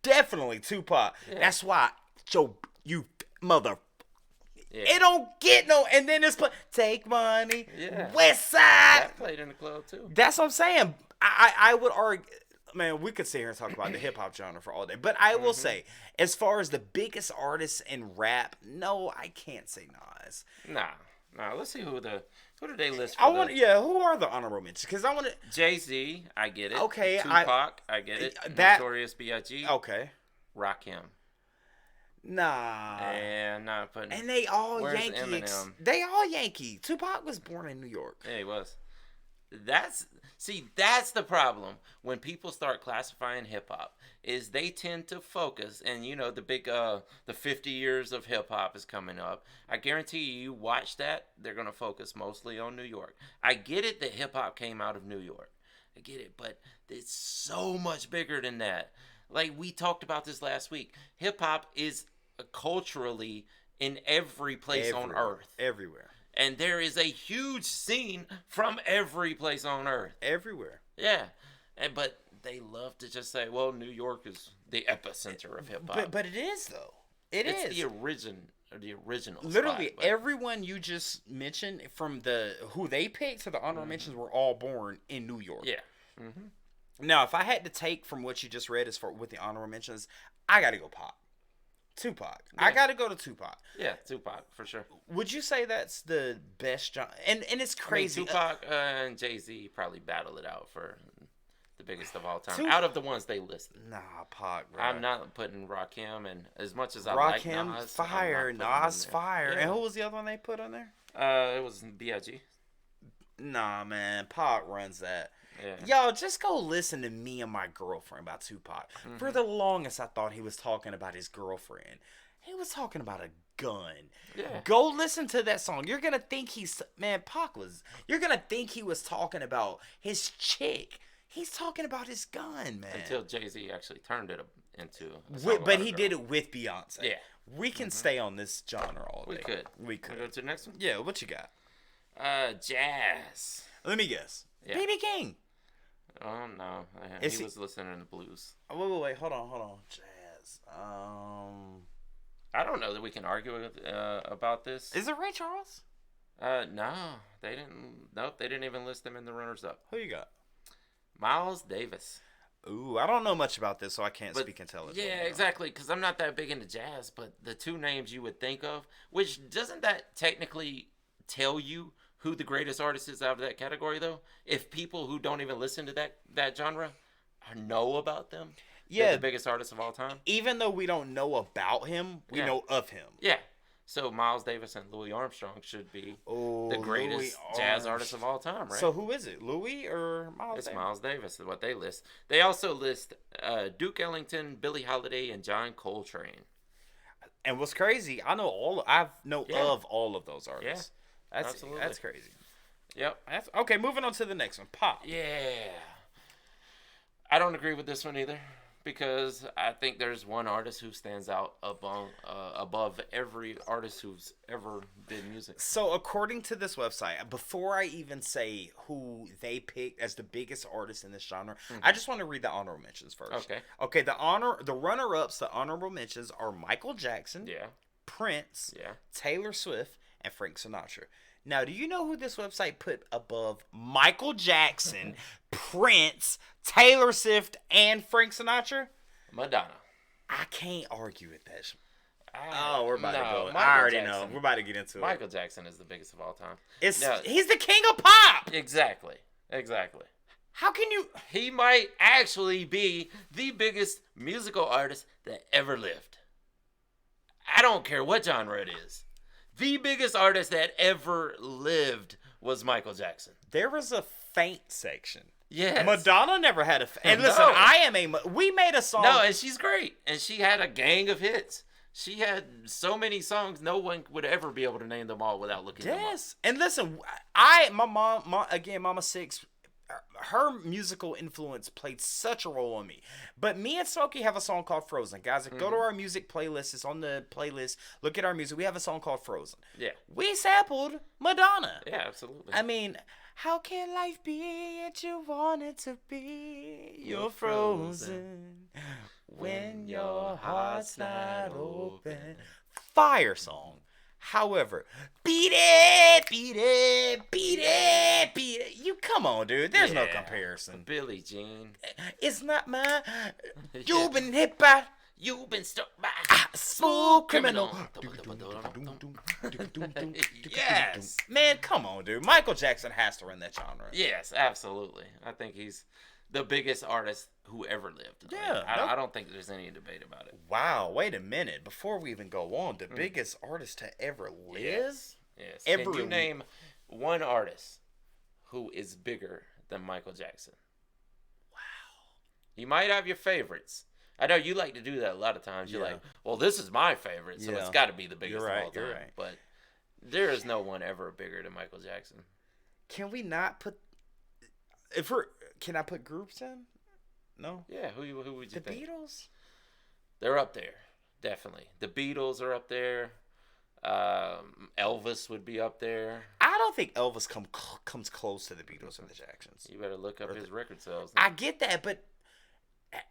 Speaker 2: definitely Tupac.
Speaker 1: Yeah.
Speaker 2: That's why you mother.
Speaker 1: Yeah.
Speaker 2: It don't get no, and then it's Take Money,
Speaker 1: Yeah.
Speaker 2: West Side.
Speaker 1: That played in the club too.
Speaker 2: That's what I'm saying. I would argue, man, we could sit here and talk about the hip hop genre for all day, but I will say, as far as the biggest artists in rap, no, I can't say Nas.
Speaker 1: Nah. Let's see who did they list?
Speaker 2: Who are the honorable mentions? Because I want to.
Speaker 1: Jay-Z, I get it.
Speaker 2: Okay,
Speaker 1: Tupac, I get it.
Speaker 2: that-
Speaker 1: Notorious B.I.G.
Speaker 2: Okay.
Speaker 1: Rakim.
Speaker 2: Nah.
Speaker 1: And not putting.
Speaker 2: And they all
Speaker 1: Where's
Speaker 2: Yankee.
Speaker 1: Eminem?
Speaker 2: They all Yankee. Tupac was born in New York.
Speaker 1: Yeah, he was. That's the problem when people start classifying hip hop is they tend to focus, and you know the big the 50 years of hip hop is coming up. I guarantee you watch that, they're gonna focus mostly on New York. I get it that hip hop came out of New York. I get it, but it's so much bigger than that. Like we talked about this last week. Hip hop is culturally in every place on earth.
Speaker 2: Everywhere.
Speaker 1: And there is a huge scene from every place on earth.
Speaker 2: Everywhere.
Speaker 1: Yeah. But they love to just say, well, New York is the epicenter of hip hop.
Speaker 2: But it is though. It's
Speaker 1: the original.
Speaker 2: Literally
Speaker 1: spot,
Speaker 2: everyone you just mentioned, from who they picked to the honorable mentions, were all born in New York.
Speaker 1: Yeah.
Speaker 2: Now, if I had to take from what you just read as far with the honorable mentions, I got to go Tupac. I got to go to Tupac.
Speaker 1: Yeah, Tupac for sure.
Speaker 2: Would you say that's the best genre? And it's crazy.
Speaker 1: I mean, Tupac and Jay-Z probably battle it out for the biggest of all time. Out of the ones they listed.
Speaker 2: Nah, Pac, bro.
Speaker 1: I'm not putting Rakim, and as much as I
Speaker 2: Rakim,
Speaker 1: like Nas,
Speaker 2: fire. Nas, fire.
Speaker 1: Yeah.
Speaker 2: And who was the other one they put on there?
Speaker 1: It was B.I.G.
Speaker 2: Nah, man. Pac runs that.
Speaker 1: Yeah.
Speaker 2: Yo, just go listen to Me and My Girlfriend by Tupac. For the longest, I thought he was talking about his girlfriend. He was talking about a gun.
Speaker 1: Yeah.
Speaker 2: Go listen to that song. You're gonna think you're gonna think he was talking about his chick. He's talking about his gun, man.
Speaker 1: Until Jay-Z actually turned it into a
Speaker 2: But he
Speaker 1: songwriter.
Speaker 2: did it with Beyonce.
Speaker 1: Yeah.
Speaker 2: We can stay on this genre all day.
Speaker 1: We could.
Speaker 2: We could.
Speaker 1: Go to the next one.
Speaker 2: Yeah, what you got?
Speaker 1: Jazz.
Speaker 2: Let me guess.
Speaker 1: Yeah.
Speaker 2: B.B. King.
Speaker 1: Oh no,
Speaker 2: Is
Speaker 1: he
Speaker 2: he-
Speaker 1: was listening to blues.
Speaker 2: Wait, hold on. Jazz.
Speaker 1: I don't know that we can argue about this.
Speaker 2: Is it Ray Charles?
Speaker 1: No, they didn't. Nope, they didn't even list him in the runners-up.
Speaker 2: Who you got?
Speaker 1: Miles Davis.
Speaker 2: Ooh, I don't know much about this, so I can't
Speaker 1: But,
Speaker 2: speak intelligently.
Speaker 1: Yeah, exactly, because I'm not that big into jazz, but the two names you would think of, which doesn't that technically tell you who the greatest artist is out of that category, though? If people who don't even listen to that genre know about them, they're the biggest artist of all time.
Speaker 2: Even though we don't know about him, we know of him.
Speaker 1: Yeah. So Miles Davis and Louis Armstrong should be the greatest jazz artist of all time, right?
Speaker 2: So who is it? Louis or Miles
Speaker 1: It's
Speaker 2: Davis?
Speaker 1: Miles Davis is what they list. They also list Duke Ellington, Billie Holiday, and John Coltrane.
Speaker 2: And what's crazy, I know of all of those artists.
Speaker 1: Absolutely.
Speaker 2: That's crazy.
Speaker 1: Yep.
Speaker 2: Okay, moving on to the next one. Pop.
Speaker 1: Yeah. I don't agree with this one either, because I think there's one artist who stands out above every artist who's ever did music.
Speaker 2: So according to this website, before I even say who they picked as the biggest artist in this genre, I just want to read the honorable mentions first.
Speaker 1: Okay.
Speaker 2: Okay, the runner-ups, the honorable mentions are Michael Jackson,
Speaker 1: Yeah.
Speaker 2: Prince,
Speaker 1: Yeah.
Speaker 2: Taylor Swift, and Frank Sinatra. Now, do you know who this website put above Michael Jackson, Prince, Taylor Swift, and Frank Sinatra?
Speaker 1: Madonna.
Speaker 2: I can't argue with that.
Speaker 1: Oh,
Speaker 2: We're about to go.
Speaker 1: Michael
Speaker 2: I already
Speaker 1: Jackson.
Speaker 2: know. We're about to get into it.
Speaker 1: Michael Jackson is the biggest of all time.
Speaker 2: He's the king of pop.
Speaker 1: Exactly.
Speaker 2: How can you?
Speaker 1: He might actually be the biggest musical artist that ever lived. I don't care what genre it is. The biggest artist that ever lived was Michael Jackson.
Speaker 2: There was a faint section.
Speaker 1: Yes.
Speaker 2: Madonna never had a. And listen,
Speaker 1: No.
Speaker 2: We made a song.
Speaker 1: No, and she's great. And she had a gang of hits. She had so many songs, no one would ever be able to name them all without looking them up.
Speaker 2: Yes, and listen, my Mama Six, her musical influence played such a role on me. But me and Smokey have a song called Frozen. Guys, go to our music playlist. It's on the playlist. Look at our music. We have a song called Frozen.
Speaker 1: Yeah.
Speaker 2: We sampled Madonna.
Speaker 1: Yeah, absolutely.
Speaker 2: I mean, how can life be what you want it to be? You're frozen when your heart's not open. Fire song. However, beat it. You come on, dude. There's no comparison.
Speaker 1: Billie Jean.
Speaker 2: It's not my. You've been hit by.
Speaker 1: You've been struck by
Speaker 2: Smooth criminal.
Speaker 1: Yes.
Speaker 2: Man, come on, dude. Michael Jackson has to run that genre.
Speaker 1: Yes, absolutely. I think he's the biggest artist who ever lived.
Speaker 2: Yeah,
Speaker 1: I don't think there's any debate about it.
Speaker 2: Wow, wait a minute. Before we even go on, the biggest artist to ever live?
Speaker 1: Yes. Can you name one artist who is bigger than Michael Jackson? Wow. You might have your favorites. I know you like to do that a lot of times. You're like, well, this is my favorite, so it's got to be the biggest of all time.
Speaker 2: You're right.
Speaker 1: But there is no one ever bigger than Michael Jackson.
Speaker 2: Can we not put... Can I put groups in? No?
Speaker 1: Yeah, who would you think?
Speaker 2: The Beatles?
Speaker 1: They're up there, definitely. The Beatles are up there. Elvis would be up there.
Speaker 2: I don't think Elvis comes close to the Beatles or the Jacksons.
Speaker 1: You better look up his record sales.
Speaker 2: I get that, but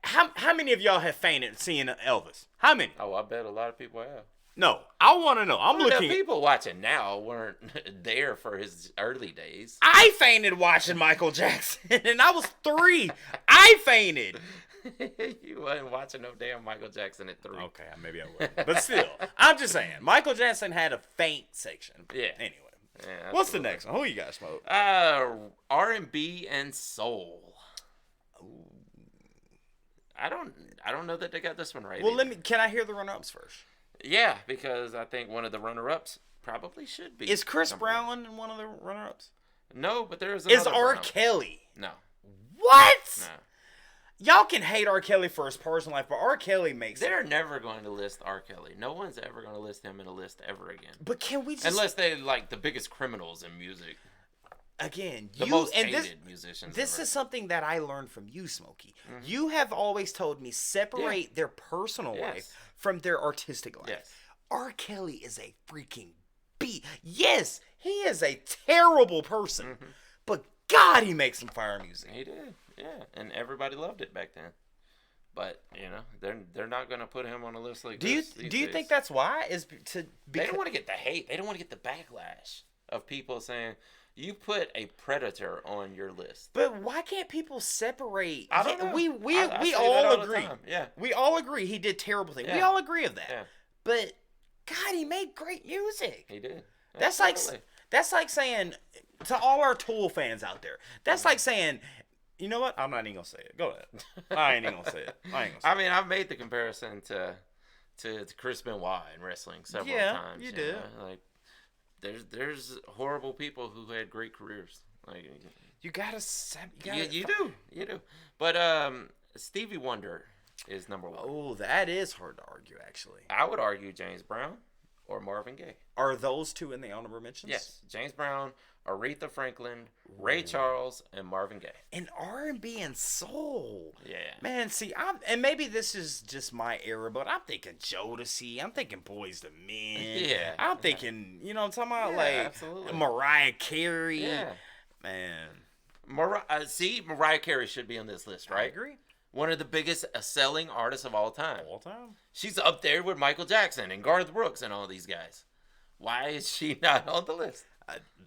Speaker 2: how many of y'all have fainted seeing Elvis? How many?
Speaker 1: Oh, I bet a lot of people have.
Speaker 2: No, I want to know. I'm looking.
Speaker 1: The people watching now weren't there for his early days.
Speaker 2: I fainted watching Michael Jackson, and I was 3. I fainted.
Speaker 1: You wasn't watching no damn Michael Jackson at 3.
Speaker 2: Okay, maybe I would. But still, I'm just saying. Michael Jackson had a faint section.
Speaker 1: Yeah.
Speaker 2: Anyway.
Speaker 1: Yeah,
Speaker 2: What's the next one? Who you got, Smoke?
Speaker 1: R&B and soul. Ooh. I don't know that they got this one right.
Speaker 2: Well, can I hear the run-ups first?
Speaker 1: Yeah, because I think one of the runner-ups probably should be.
Speaker 2: Is Chris Brown one of the runner-ups?
Speaker 1: No, but there is another.
Speaker 2: Is R.
Speaker 1: Brown.
Speaker 2: Kelly?
Speaker 1: No.
Speaker 2: What?
Speaker 1: No.
Speaker 2: Y'all can hate R. Kelly for his personal life, but R. Kelly makes
Speaker 1: They're never going to list R. Kelly. No one's ever going to list him in a list ever again.
Speaker 2: But can we just...
Speaker 1: Unless they like the biggest criminals in music.
Speaker 2: Again,
Speaker 1: the most hated musicians.
Speaker 2: This is something that I learned from you, Smokey.
Speaker 1: Mm-hmm.
Speaker 2: You have always told me separate their personal life from their artistic life.
Speaker 1: Yes.
Speaker 2: R. Kelly is a freaking beat. Yes, he is a terrible person, but God, he makes some fire music.
Speaker 1: He did, yeah, and everybody loved it back then. But they're not gonna put him on a list like this.
Speaker 2: Do you think that's why?
Speaker 1: They don't want to get the hate. They don't want to get the backlash of people saying you put a predator on your list.
Speaker 2: But why can't people separate?
Speaker 1: I don't know.
Speaker 2: We
Speaker 1: say
Speaker 2: all
Speaker 1: that
Speaker 2: agree.
Speaker 1: the time. Yeah,
Speaker 2: we all agree he did terrible things.
Speaker 1: Yeah.
Speaker 2: We all agree of that.
Speaker 1: Yeah.
Speaker 2: But God, he made great music.
Speaker 1: he did.
Speaker 2: That's
Speaker 1: Absolutely.
Speaker 2: like saying to all our Tool fans out there. That's like saying, you know what? I'm not even gonna say it. Go ahead. I ain't even gonna say it.
Speaker 1: I mean, I've made the comparison to Chris Benoit in wrestling several times.
Speaker 2: You did.
Speaker 1: know? Like, there's horrible people who had great careers. Like,
Speaker 2: You
Speaker 1: do. But Stevie Wonder is number one.
Speaker 2: Oh, that is hard to argue, actually.
Speaker 1: I would argue James Brown or Marvin Gaye.
Speaker 2: Are those two in the honorable mentions?
Speaker 1: Yes, James Brown, Aretha Franklin, Ray Charles, and Marvin Gaye.
Speaker 2: And R&B and soul.
Speaker 1: Yeah.
Speaker 2: Man, see, and maybe this is just my era, but I'm thinking Jodeci. I'm thinking Boys to Men.
Speaker 1: Yeah.
Speaker 2: I'm thinking, you know what I'm talking about?
Speaker 1: Yeah,
Speaker 2: like
Speaker 1: absolutely.
Speaker 2: Mariah Carey.
Speaker 1: Yeah.
Speaker 2: Man.
Speaker 1: Mariah Carey should be on this list, right?
Speaker 2: I agree.
Speaker 1: One of the biggest selling artists of all time.
Speaker 2: All time.
Speaker 1: She's up there with Michael Jackson and Garth Brooks and all these guys. Why is she not on the list?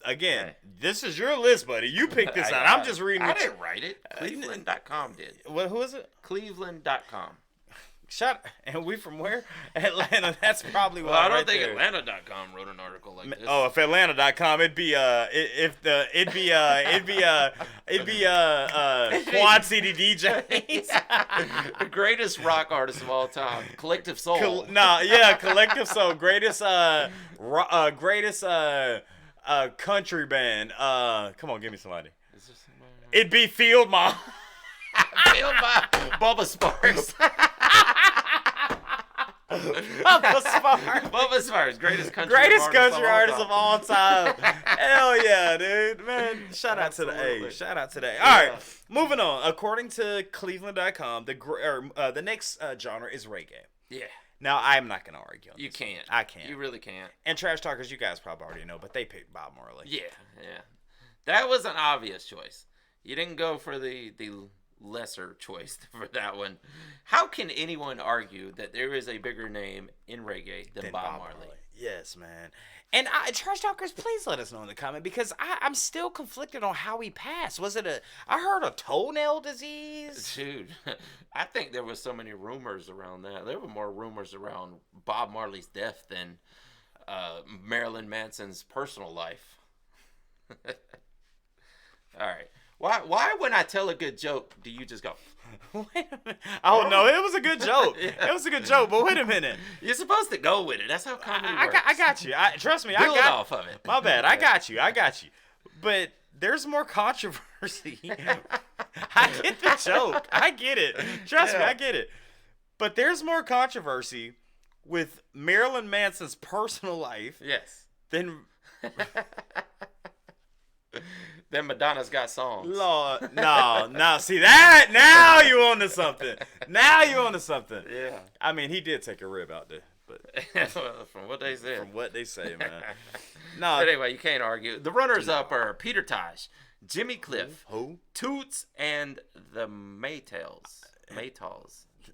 Speaker 4: Again, this is your list, buddy. You picked this out. I'm just reading
Speaker 1: I
Speaker 4: what you...
Speaker 1: didn't write it. Cleveland.com did.
Speaker 4: Who is it?
Speaker 1: Cleveland.com.
Speaker 4: And we from where? Atlanta. That's probably why.
Speaker 1: Well, I don't
Speaker 4: right
Speaker 1: think
Speaker 4: there.
Speaker 1: Atlanta.com wrote an article like this.
Speaker 4: Oh, if Atlanta.com, it'd be Quad City DJs.
Speaker 1: The greatest rock artist of all time, Collective Soul.
Speaker 4: Collective Soul, greatest country band. Come on, give me somebody.
Speaker 1: Is this
Speaker 4: It'd be Field Mom.
Speaker 1: Filled by Bubba Sparks. Bubba Sparks, greatest country
Speaker 4: artist of all time. Hell yeah, dude. Man, shout out to the A. Shout out to the A. All right, moving on. According to Cleveland.com, the next genre is reggae.
Speaker 1: Yeah.
Speaker 4: Now, I'm not going to argue on
Speaker 1: You
Speaker 4: this.
Speaker 1: can't.
Speaker 4: I can't.
Speaker 1: You really can't.
Speaker 4: And Trash Talkers, you guys probably already know, but they picked Bob Marley.
Speaker 1: Yeah. That was an obvious choice. You didn't go for the lesser choice for that one. How can anyone argue that there is a bigger name in reggae than Bob Marley?
Speaker 2: Yes, man. And Trash Talkers, please let us know in the comment, because I'm still conflicted on how he passed. Was it I heard a toenail disease?
Speaker 1: Dude, I think there was so many rumors around that. There were more rumors around Bob Marley's death than Marilyn Manson's personal life. All right. Why when I tell a good joke, do you just go?
Speaker 4: Wait a minute. Oh, no, it was a good joke. It was a good joke, but wait a minute.
Speaker 1: You're supposed to go with it. That's how comedy works.
Speaker 4: I got you. Trust me.
Speaker 1: Build off of it.
Speaker 4: My bad. I got you. But there's more controversy. I get the joke. I get it. Trust me, I get it. But there's more controversy with Marilyn Manson's personal life
Speaker 1: Yes.
Speaker 4: than...
Speaker 1: Then Madonna's got songs.
Speaker 4: Lord, no. See that? Now you onto something.
Speaker 1: Yeah.
Speaker 4: I mean, he did take a rib out there, but
Speaker 1: From what they said.
Speaker 4: from what they say, man.
Speaker 1: But anyway, you can't argue. The runners-up are Peter Tosh, Jimmy Cliff,
Speaker 4: Who?
Speaker 1: Toots, and the Maytals. I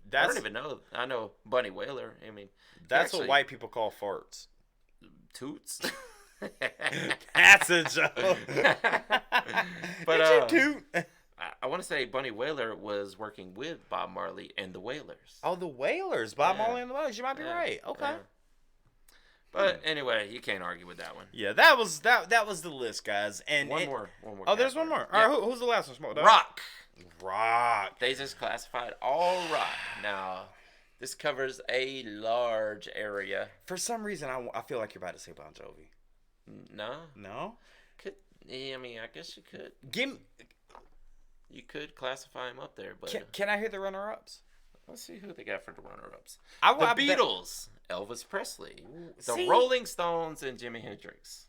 Speaker 4: That's
Speaker 1: don't even know. I know Bunny Wailer. I mean,
Speaker 4: that's what white people call farts.
Speaker 1: Toots.
Speaker 4: That's a joke.
Speaker 1: But
Speaker 4: Did you toot?
Speaker 1: I want to say Bunny Wailer was working with Bob Marley and the Wailers.
Speaker 4: Oh, the Wailers, Bob
Speaker 1: Yeah.
Speaker 4: Marley and the Wailers. You might be right. Okay.
Speaker 1: Yeah. But anyway, you can't argue with that one.
Speaker 4: Yeah, that was the list, guys. And
Speaker 1: One more.
Speaker 4: Oh, there's one more.
Speaker 1: Yeah.
Speaker 4: All right, who's the last one? Smoke Dog?
Speaker 1: Rock. They just classified all rock. Now, this covers a large area.
Speaker 4: For some reason, I feel like you're about to say Bon Jovi.
Speaker 1: No?
Speaker 4: No?
Speaker 1: I mean, I guess you could. You could classify him up there, but
Speaker 4: Can I hear the runner-ups?
Speaker 1: let's see who they got for the runner-ups.
Speaker 4: I
Speaker 1: The
Speaker 4: bet-
Speaker 1: Beatles, Elvis Presley, the
Speaker 2: See?
Speaker 1: Rolling Stones, and Jimi Hendrix.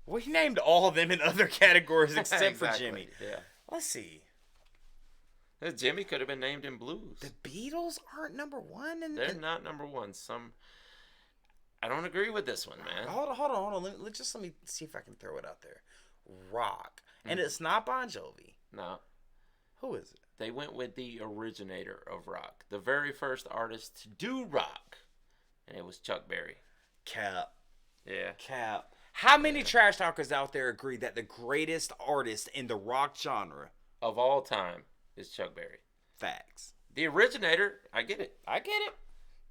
Speaker 4: We named all of them in other categories except for
Speaker 1: Exactly,
Speaker 4: Jimmy.
Speaker 1: Yeah.
Speaker 2: Let's see.
Speaker 1: Jimmy could have been named in blues.
Speaker 2: The Beatles aren't number one,
Speaker 1: They're not number one. I don't agree with this one, man.
Speaker 2: Hold on. Let me see if I can throw it out there. Rock. And it's not Bon Jovi.
Speaker 1: No.
Speaker 2: Who is it?
Speaker 1: They went with the originator of rock. The very first artist to do rock. And it was Chuck Berry.
Speaker 2: Cap.
Speaker 1: Yeah.
Speaker 2: Cap. How many trash talkers out there agree that the greatest artist in the rock genre
Speaker 1: of all time is Chuck Berry?
Speaker 2: Facts.
Speaker 1: The originator, I get it.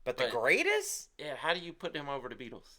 Speaker 2: But the greatest?
Speaker 1: Yeah, how do you put him over the Beatles?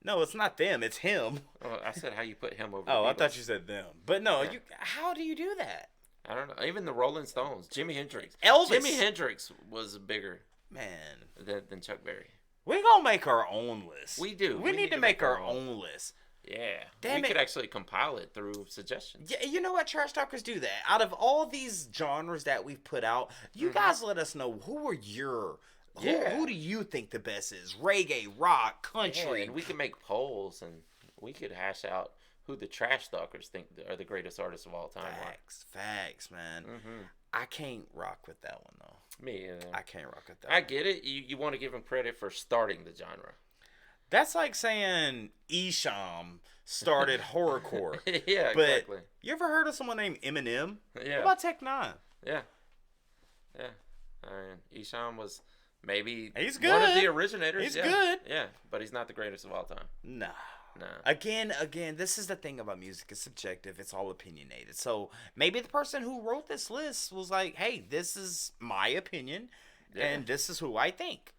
Speaker 2: No, it's not them. It's him.
Speaker 1: Oh, I said how you put him over the
Speaker 2: Oh,
Speaker 1: Beatles.
Speaker 2: I thought you said them. But no, how do you do that?
Speaker 1: I don't know. Even the Rolling Stones, Jimi Hendrix.
Speaker 2: Elvis.
Speaker 1: Jimi Hendrix was bigger
Speaker 2: Man.
Speaker 1: than Chuck Berry.
Speaker 2: We're going to make our own list.
Speaker 1: We do.
Speaker 2: We need to make our own list.
Speaker 1: Yeah.
Speaker 2: Damn
Speaker 1: we
Speaker 2: it.
Speaker 1: could actually compile it through suggestions.
Speaker 2: Yeah, you know what? Trash talkers do that. Out of all these genres that we've put out, you guys let us know who are your... Who do you think the best is? Reggae, rock, country.
Speaker 1: Yeah, and we can make polls and we could hash out who the trash talkers think are the greatest artists of all time.
Speaker 2: Facts, man. I can't rock with that one, though.
Speaker 1: Me either.
Speaker 2: I can't rock with that
Speaker 1: I
Speaker 2: one.
Speaker 1: get it. You want to give him credit for starting the genre.
Speaker 2: That's like saying Esham started horrorcore.
Speaker 1: Yeah,
Speaker 2: but
Speaker 1: exactly.
Speaker 2: You ever heard of someone named Eminem?
Speaker 1: Yeah.
Speaker 2: What about Tech Nine?
Speaker 1: Yeah. I mean, Esham was maybe
Speaker 2: He's
Speaker 1: one of
Speaker 2: good.
Speaker 1: the originators.
Speaker 2: He's
Speaker 1: yeah.
Speaker 2: good.
Speaker 1: Yeah, but he's not the greatest of all time.
Speaker 2: Nah.
Speaker 1: No.
Speaker 2: Again, this is the thing about music. It's subjective. It's all opinionated. So maybe the person who wrote this list was like, hey, this is my opinion, and this is who I think.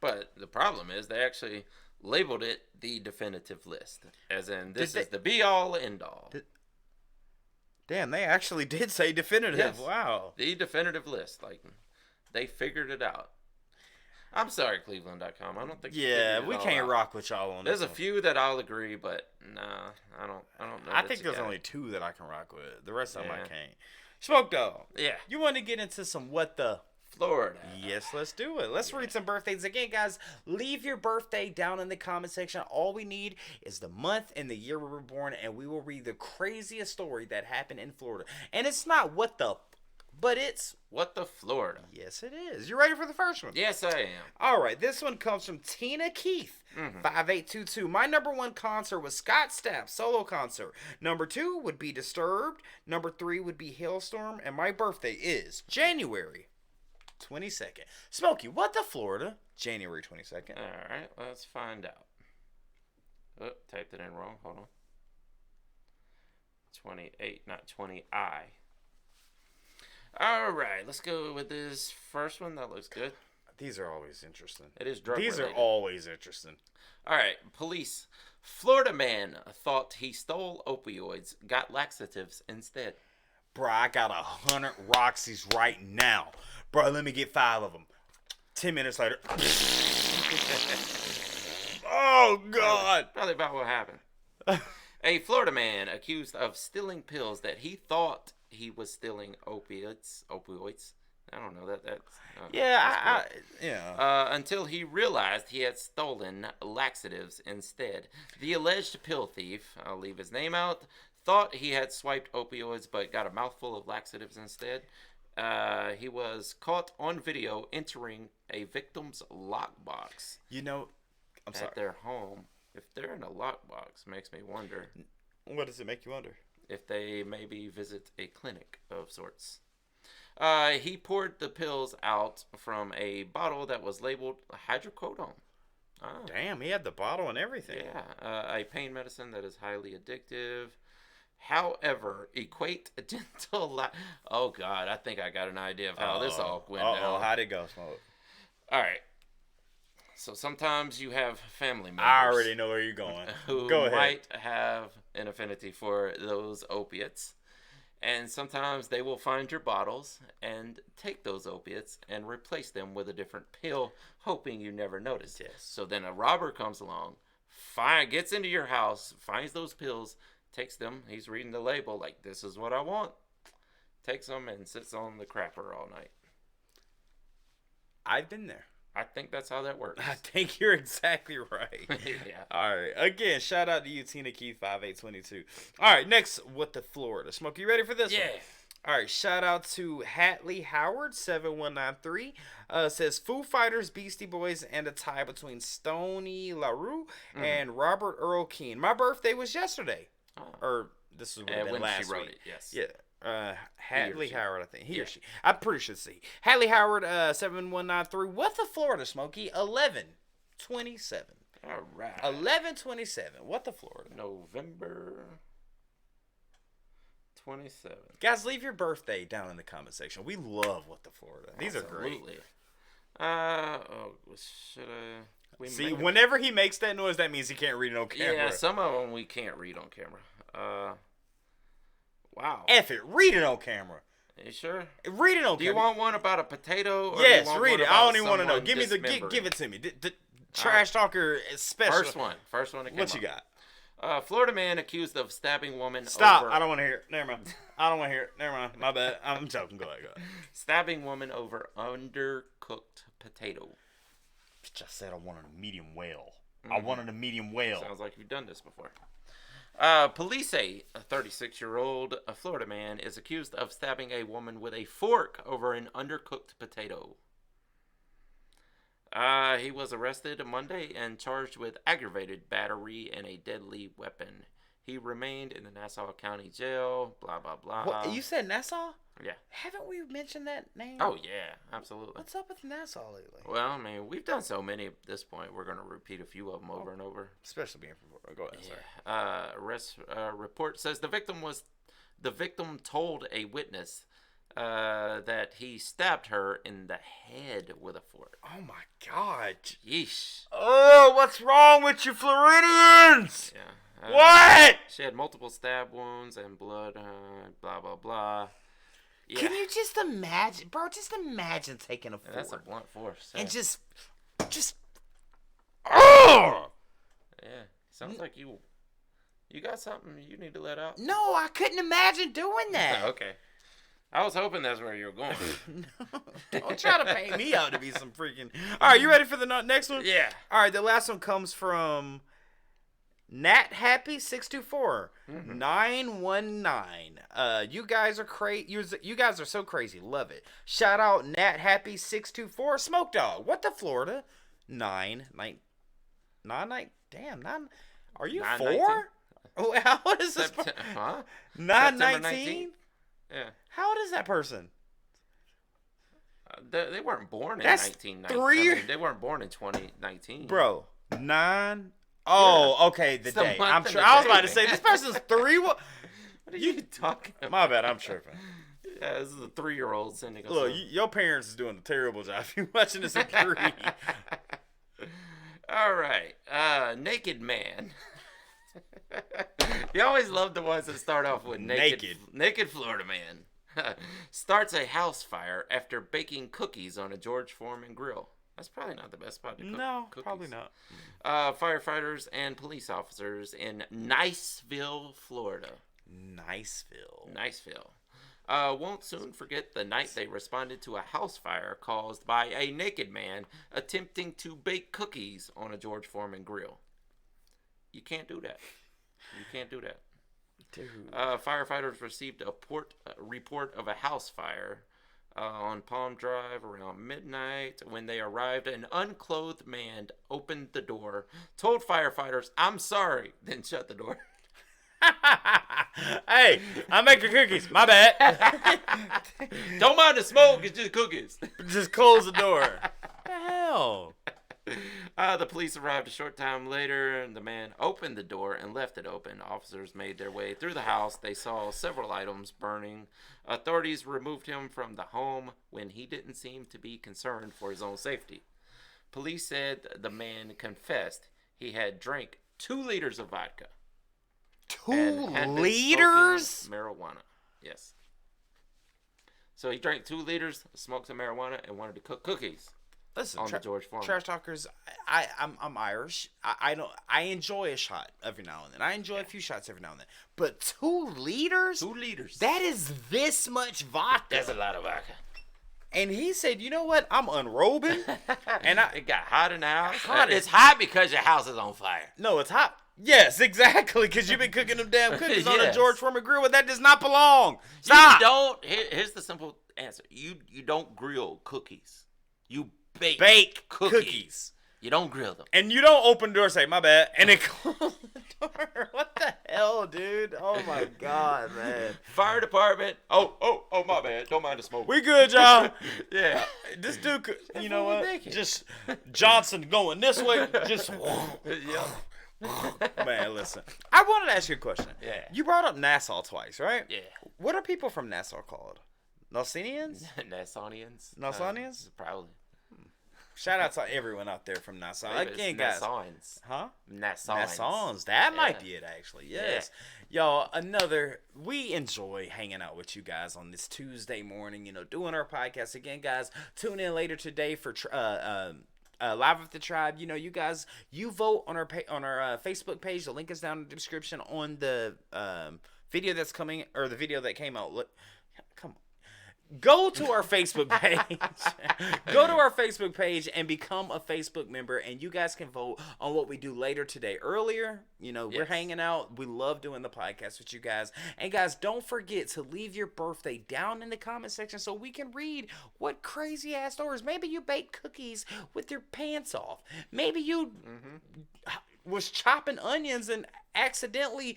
Speaker 1: But the problem is they actually labeled it the definitive list. As in, this is the be-all, end-all.
Speaker 2: Damn, they actually did say definitive.
Speaker 1: Yes.
Speaker 2: Wow.
Speaker 1: The definitive list. Like, they figured it out. I'm sorry, Cleveland.com. I don't think.
Speaker 2: Yeah, we can't rock with y'all on this.
Speaker 1: There's a few that I'll agree, but nah, I don't know.
Speaker 2: I think there's only 2 that I can rock with. The rest of them I can't. Smoke Dog.
Speaker 1: Yeah.
Speaker 2: You want to get into some what the
Speaker 1: Florida?
Speaker 2: Yes, let's do it. Let's read some birthdays again, guys. Leave your birthday down in the comment section. All we need is the month and the year we were born, and we will read the craziest story that happened in Florida. And it's not what the, but it's
Speaker 1: what the Florida.
Speaker 2: Yes, it is. You ready for the first one?
Speaker 1: Yes, I am.
Speaker 2: All right, this one comes from Tina Keith, 5822. My number 1 concert was Scott Stapp's solo concert. Number 2 would be Disturbed. Number 3 would be Hailstorm. And my birthday is January 22nd. Smokey, what the Florida? January 22nd.
Speaker 1: All right, let's find out. Oh, typed it in wrong. Hold on. 28, not 20I. All right, let's go with this first one. That looks good.
Speaker 2: These are always interesting.
Speaker 1: It is drug
Speaker 2: These
Speaker 1: related.
Speaker 2: are always interesting.
Speaker 1: All right, police. Florida man thought he stole opioids, got laxatives instead.
Speaker 2: Bro, I got 100 Roxy's right now. Bro, let me get 5 of them. 10 minutes later. Oh, God.
Speaker 1: Probably about what happened. A Florida man accused of stealing pills that he thought he was stealing opioids. I don't know that's until he realized he had stolen laxatives instead. The alleged pill thief, I'll leave his name out, thought he had swiped opioids but got a mouthful of laxatives instead. He was caught on video entering a victim's lockbox.
Speaker 2: You know, I'm sorry.
Speaker 1: At their home. If they're in a lockbox, makes me wonder.
Speaker 2: What does it make you wonder?
Speaker 1: If they maybe visit a clinic of sorts. He poured the pills out from a bottle that was labeled hydrocodone. Oh.
Speaker 2: Damn, he had the bottle and everything.
Speaker 1: Yeah, a pain medicine that is highly addictive. However, equate a gentle Oh, God, I think I got an idea of how this all went down.
Speaker 2: How'd it go, Smoke?
Speaker 1: All right. So sometimes you have family members.
Speaker 2: I already know where you're going.
Speaker 1: Who
Speaker 2: Go ahead.
Speaker 1: might have an affinity for those opiates. And sometimes they will find your bottles and take those opiates and replace them with a different pill, hoping you never notice.
Speaker 2: Yes.
Speaker 1: So then a robber comes along, gets into your house, finds those pills, takes them. He's reading the label like, this is what I want. Takes them and sits on the crapper all night.
Speaker 2: I've been there.
Speaker 1: I think that's how that works.
Speaker 2: I think you're exactly right.
Speaker 1: Yeah.
Speaker 2: All right. Again, shout out to you, Tina Keith, 5822. All right, next, what the Florida. Smoke, you ready for this one?
Speaker 4: All right, shout out to Hatley Howard 7193. Says Foo Fighters, Beastie Boys, and a tie between Stoney LaRue and Robert Earl Keen. My birthday was yesterday, or this would have been
Speaker 1: when
Speaker 4: last
Speaker 1: she wrote
Speaker 4: week.
Speaker 1: it, yes.
Speaker 4: Yeah. Hatley
Speaker 1: she.
Speaker 4: Howard, I think. He or she. I'm pretty sure it's he. Hatley Howard 7193. What the Florida, Smokey? 11/27.
Speaker 1: All right.
Speaker 4: 11/27. What the Florida?
Speaker 1: November 27th.
Speaker 4: Guys, leave your birthday down in the comment section. We love What the Florida. These are great.
Speaker 1: Should I?
Speaker 4: See, whenever he makes that noise, that means he can't read it on camera.
Speaker 1: Yeah, some of them we can't read on camera. Wow.
Speaker 4: F it. Read it on camera.
Speaker 1: You sure?
Speaker 4: Read it on camera.
Speaker 1: Do you want one about a potato? Or
Speaker 4: yes,
Speaker 1: do you want
Speaker 4: read
Speaker 1: one
Speaker 4: it. I don't even want to know.
Speaker 1: someone
Speaker 4: Give me the
Speaker 1: dismembering?
Speaker 4: give it to me. The trash talker special.
Speaker 1: First one. That came
Speaker 4: What you
Speaker 1: up.
Speaker 4: got?
Speaker 1: Florida man accused of stabbing woman.
Speaker 4: Stop.
Speaker 1: Over...
Speaker 4: I don't want to hear it. Never mind. I don't want to hear it. Never mind. My bad. I'm joking. Go ahead.
Speaker 1: Stabbing woman over undercooked potato.
Speaker 4: Just said I wanted a medium well. I wanted a medium well.
Speaker 1: Sounds like you've done this before. Police say a 36-year-old Florida man is accused of stabbing a woman with a fork over an undercooked potato. He was arrested Monday and charged with aggravated battery and a deadly weapon. He remained in the Nassau County Jail, blah, blah, blah.
Speaker 4: What, you said Nassau?
Speaker 1: Yeah.
Speaker 4: Haven't we mentioned that name?
Speaker 1: Oh, yeah, absolutely.
Speaker 4: What's up with Nassau lately?
Speaker 1: Well, I mean, we've done so many at this point, we're going to repeat a few of them over and over.
Speaker 4: Especially being from... Go ahead,
Speaker 1: sorry. Arrest report says the victim told a witness that he stabbed her in the head with a fork.
Speaker 4: Oh, my God.
Speaker 1: Yeesh.
Speaker 4: Oh, what's wrong with you Floridians?
Speaker 1: Yeah.
Speaker 4: What?
Speaker 1: She had multiple stab wounds and blood, blah, blah, blah. Yeah.
Speaker 4: Can you just imagine, bro, just imagine taking a fork.
Speaker 1: That's a blunt force.
Speaker 4: And just,
Speaker 1: yeah. Sounds like you got something you need to let out.
Speaker 4: No, I couldn't imagine doing that.
Speaker 1: Okay. I was hoping that's where you were going.
Speaker 4: No, don't try to paint me out to be some freaking... All right, you ready for the next one?
Speaker 1: Yeah.
Speaker 4: All right, the last one comes from... Nat Happy 624 919. You guys are crazy. You guys are so crazy. Love it. Shout out Nat Happy 624. Smoke Dog. What the Florida? 9. Damn, 9. Are you 4? Oh, how old is this?
Speaker 1: Huh?
Speaker 4: 919.
Speaker 1: Yeah.
Speaker 4: How old is that person?
Speaker 1: They weren't born in
Speaker 4: That's
Speaker 1: 1919. I mean, they weren't born in 2019.
Speaker 4: Bro, 9. Oh, yeah. Okay, the day. I'm sure. I was about to say this person's 3. What
Speaker 1: are you talking about?
Speaker 4: My bad. I'm tripping.
Speaker 1: Yeah, this is a 3-year-old sending us.
Speaker 4: Look, your parents is doing a terrible job. You watching this at 3.
Speaker 1: All right, naked man. You always love the ones that start off with naked Florida man starts a house fire after baking cookies on a George Foreman grill. That's probably not the best spot to cook cookies.
Speaker 4: Probably not.
Speaker 1: Firefighters and police officers in Niceville, Florida. Niceville. Won't soon forget the night they responded to a house fire caused by a naked man attempting to bake cookies on a George Foreman grill. You can't do that. Dude. Firefighters received a report of a house fire on Palm Drive around midnight. When they arrived, an unclothed man opened the door, told firefighters, "I'm sorry," then shut the door.
Speaker 4: Hey, I'm making cookies. My bad.
Speaker 1: Don't mind the smoke. It's just cookies.
Speaker 4: Just close the door. What the hell?
Speaker 1: The police arrived a short time later, and the man opened the door and left it open. Officers made their way through the house. They saw several items burning. Authorities removed him from the home when he didn't seem to be concerned for his own safety. Police said the man confessed he had drank 2 liters of vodka.
Speaker 4: 2
Speaker 1: and
Speaker 4: liters?
Speaker 1: Marijuana. Yes. So he drank 2 liters, smoked some marijuana, and wanted to cook cookies.
Speaker 4: Listen,
Speaker 1: on the George Foreman.
Speaker 4: Trash talkers. I'm Irish. I enjoy a shot every now and then. I enjoy a few shots every now and then. But 2 liters?
Speaker 1: 2 liters.
Speaker 4: That is this much vodka.
Speaker 1: That's a lot of vodka.
Speaker 4: And he said, "You know what? I'm unrobing." And
Speaker 1: it got hot in the house. It's hot because your house is on fire.
Speaker 4: No, it's hot Yes, exactly, because you've been cooking them damn cookies on a
Speaker 1: Yes.
Speaker 4: George Foreman grill where that does not belong. Stop.
Speaker 1: You don't. Here's the simple answer. You don't grill cookies. You bake cookies. You don't grill them.
Speaker 4: And you don't open the door and say, my bad, and then close the door. What the hell, dude? Oh, my God, man.
Speaker 1: Fire department. Oh, my bad. Don't mind the smoke.
Speaker 4: We good, y'all.
Speaker 1: Yeah.
Speaker 4: This dude, you know what?
Speaker 1: bacon.
Speaker 4: Just Johnson going this way. Just,
Speaker 1: Yeah.
Speaker 4: man, listen. I wanted to ask you a question.
Speaker 1: Yeah.
Speaker 4: You brought up Nassau twice, right?
Speaker 1: Yeah.
Speaker 4: What are people from Nassau called? Nassauians?
Speaker 1: Nassauians.
Speaker 4: Nassauians?
Speaker 1: Probably.
Speaker 4: Shout out to everyone out there from Nassau.
Speaker 1: Maybe
Speaker 4: Again,
Speaker 1: it's
Speaker 4: guys.
Speaker 1: Nassauians.
Speaker 4: Huh?
Speaker 1: Nassauians.
Speaker 4: Nassauans. That might
Speaker 1: Yeah.
Speaker 4: be it, actually. Yes. Y'all, we enjoy hanging out with you guys on this Tuesday morning, doing our podcast. Again, guys, tune in later today for Live with the Tribe. You guys, you vote on our Facebook page. The link is down in the description on the video that's coming, or the video that came out. Look, come on. Go to our Facebook page. Go to our Facebook page and become a Facebook member, and you guys can vote on what we do later today. Earlier, we're hanging out. We love doing the podcast with you guys. And guys, don't forget to leave your birthday down in the comment section so we can read what crazy ass stories. Maybe you baked cookies with your pants off. Maybe you was chopping onions and accidentally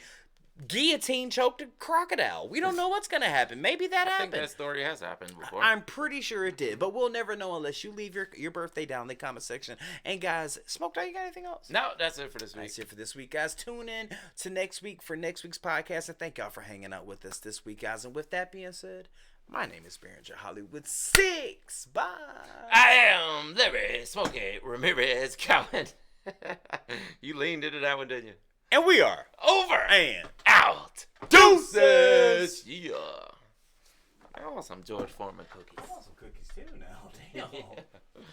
Speaker 4: guillotine choked a crocodile. We don't know what's gonna happen. Maybe that
Speaker 1: I
Speaker 4: happened.
Speaker 1: think that story has happened before.
Speaker 4: I'm pretty sure it did, but we'll never know unless you leave your birthday down in the comment section. And guys, Smoked, you got anything else?
Speaker 1: No, that's it for this week.
Speaker 4: That's it for this week, guys. Tune in to next week for next week's podcast, and thank y'all for hanging out with us this week, guys. And with that being said, my name is Behringer Hollywood 6. Bye.
Speaker 1: I am Larry Smokey Ramirez Cowan. You leaned into that one, didn't you?
Speaker 4: And we are
Speaker 1: Over
Speaker 4: and
Speaker 1: out. Deuces. Yeah. I want some George Foreman cookies.
Speaker 4: some cookies too now. Damn.